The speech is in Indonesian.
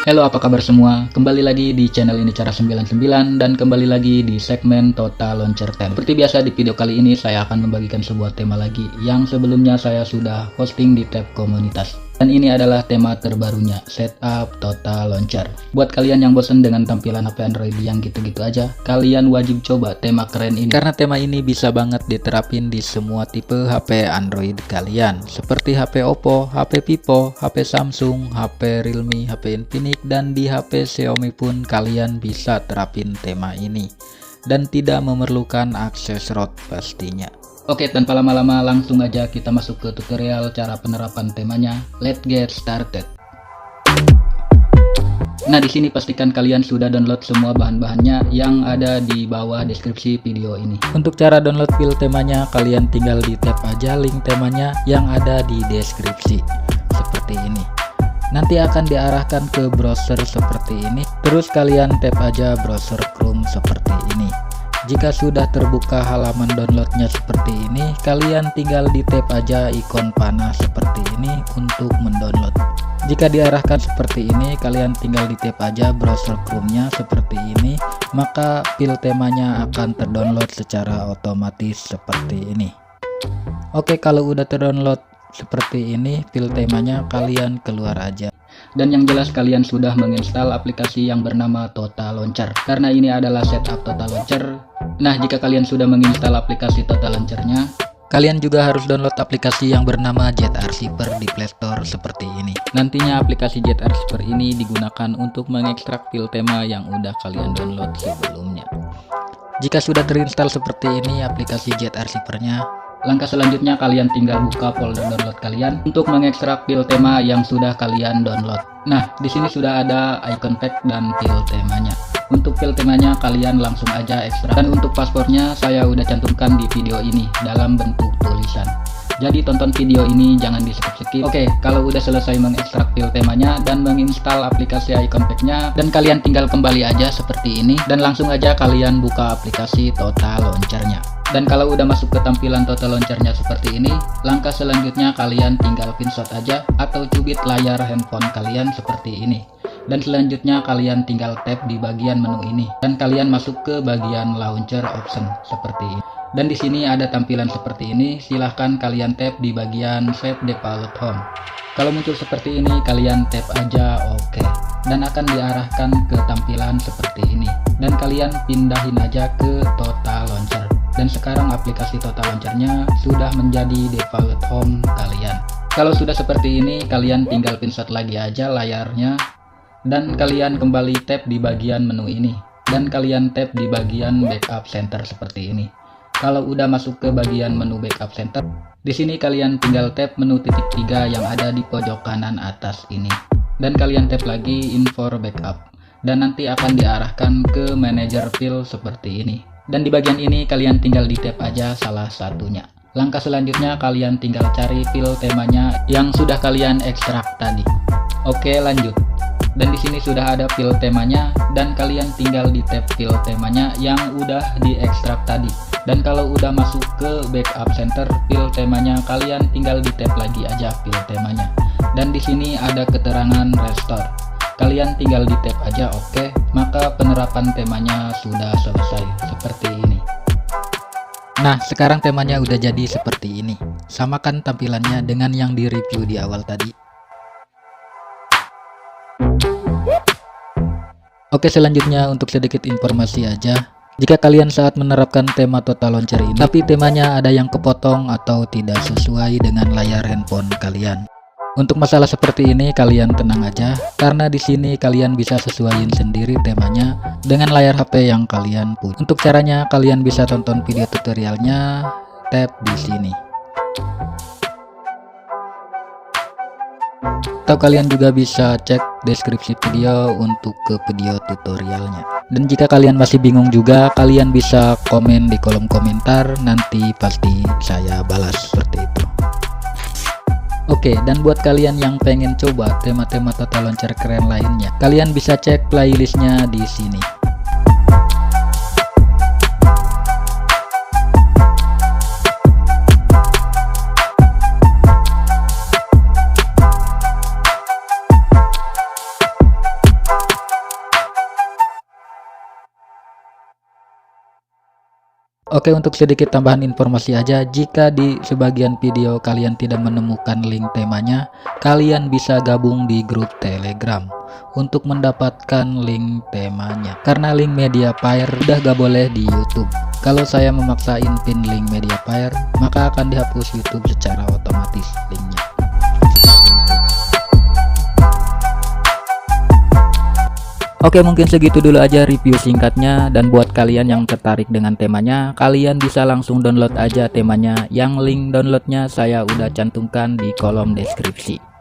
Halo, apa kabar semua? Kembali lagi di channel ini Cara 99 dan kembali lagi di segmen Total Launcher 10. Seperti biasa di video kali ini saya akan membagikan sebuah tema lagi yang sebelumnya saya sudah posting di tab komunitas. Dan ini adalah tema terbarunya, Setup Total Launcher. Buat kalian yang bosan dengan tampilan HP Android yang gitu-gitu aja, kalian wajib coba tema keren ini. Karena tema ini bisa banget diterapin di semua tipe HP Android kalian. Seperti HP Oppo, HP Vivo, HP Samsung, HP Realme, HP Infinix, dan di HP Xiaomi pun kalian bisa terapin tema ini. Dan tidak memerlukan akses root pastinya. Oke, tanpa lama-lama langsung aja kita masuk ke tutorial cara penerapan temanya. Let's get started. Nah, di sini pastikan kalian sudah download semua bahan-bahannya yang ada di bawah deskripsi video ini. Untuk cara download file temanya, kalian tinggal di tap aja link temanya yang ada di deskripsi. Seperti ini. Nanti akan diarahkan ke browser seperti ini. Terus kalian tap aja browser Chrome seperti ini. Jika sudah terbuka halaman downloadnya seperti ini, kalian tinggal di tap aja ikon panah seperti ini untuk mendownload. Jika diarahkan seperti ini, kalian tinggal di tap aja browser Chrome-nya seperti ini, maka file temanya akan terdownload secara otomatis seperti ini. Oke, kalau udah terdownload seperti ini file temanya, kalian keluar aja. Dan yang jelas kalian sudah menginstal aplikasi yang bernama Total Launcher, karena ini adalah setup Total Launcher. Nah, jika kalian sudah menginstal aplikasi Total Launcher-nya, kalian juga harus download aplikasi yang bernama ZArchiver di Play Store seperti ini. Nantinya aplikasi ZArchiver ini digunakan untuk mengekstrak file tema yang udah kalian download sebelumnya. Jika sudah terinstall seperti ini aplikasi ZArchiver-nya, langkah selanjutnya kalian tinggal buka folder download kalian untuk mengekstrak file tema yang sudah kalian download. Nah, di sini sudah ada icon pack dan file temanya. Untuk file temanya kalian langsung aja ekstrak. Dan untuk paspornya saya udah cantumkan di video ini dalam bentuk tulisan. Jadi tonton video ini jangan di skip-skip. Oke, kalau udah selesai mengekstrak file temanya dan menginstal aplikasi icon pack-nya, dan kalian tinggal kembali aja seperti ini dan langsung aja kalian buka aplikasi Total Launcher-nya. Dan kalau udah masuk ke tampilan Total Launcher-nya seperti ini, langkah selanjutnya kalian tinggal pinshot aja atau cubit layar handphone kalian seperti ini. Dan selanjutnya kalian tinggal tap di bagian menu ini dan kalian masuk ke bagian launcher option seperti ini. Dan di sini ada tampilan seperti ini, silahkan kalian tap di bagian Save Default Home. Kalau muncul seperti ini, kalian tap aja OK. Dan akan diarahkan ke tampilan seperti ini. Dan kalian pindahin aja ke Total Launcher. Dan sekarang aplikasi Total Launcher-nya sudah menjadi default home kalian. Kalau sudah seperti ini, kalian tinggal pinshot lagi aja layarnya. Dan kalian kembali tap di bagian menu ini. Dan kalian tap di bagian Backup Center seperti ini. Kalau udah masuk ke bagian menu Backup Center, di sini kalian tinggal tap menu titik 3 yang ada di pojok kanan atas ini. Dan kalian tap lagi Info Backup. Dan nanti akan diarahkan ke Manager File seperti ini. Dan di bagian ini kalian tinggal di tap aja salah satunya. Langkah selanjutnya kalian tinggal cari file temanya yang sudah kalian ekstrak tadi. Oke, lanjut. Dan di sini sudah ada file temanya dan kalian tinggal di tab file temanya yang udah diekstrak tadi. Dan kalau udah masuk ke Backup Center file temanya, kalian tinggal di tab lagi aja file temanya. Dan di sini ada keterangan restore. Kalian tinggal di tap aja OK, maka penerapan temanya sudah selesai seperti ini. Nah, sekarang temanya udah jadi seperti ini. Samakan tampilannya dengan yang di review di awal tadi. Oke, selanjutnya untuk sedikit informasi aja. Jika kalian saat menerapkan tema Total Launcher ini, tapi temanya ada yang kepotong atau tidak sesuai dengan layar handphone kalian. Untuk masalah seperti ini kalian tenang aja, karena di sini kalian bisa sesuaiin sendiri temanya dengan layar HP yang kalian punya. Untuk caranya kalian bisa tonton video tutorialnya, tap di sini. Atau kalian juga bisa cek deskripsi video untuk ke video tutorialnya. Dan jika kalian masih bingung juga, kalian bisa komen di kolom komentar, nanti pasti saya balas seperti itu. Oke, dan buat kalian yang pengen coba tema-tema Total Launcher keren lainnya, kalian bisa cek playlistnya di sini. Oke, untuk sedikit tambahan informasi aja, jika di sebagian video kalian tidak menemukan link temanya, kalian bisa gabung di grup Telegram untuk mendapatkan link temanya. Karena link Mediafire udah gak boleh di YouTube. Kalau saya memaksain pin link Mediafire, maka akan dihapus YouTube secara otomatis linknya. Oke, mungkin segitu dulu aja review singkatnya, dan buat kalian yang tertarik dengan temanya, kalian bisa langsung download aja temanya, yang link downloadnya saya udah cantumkan di kolom deskripsi.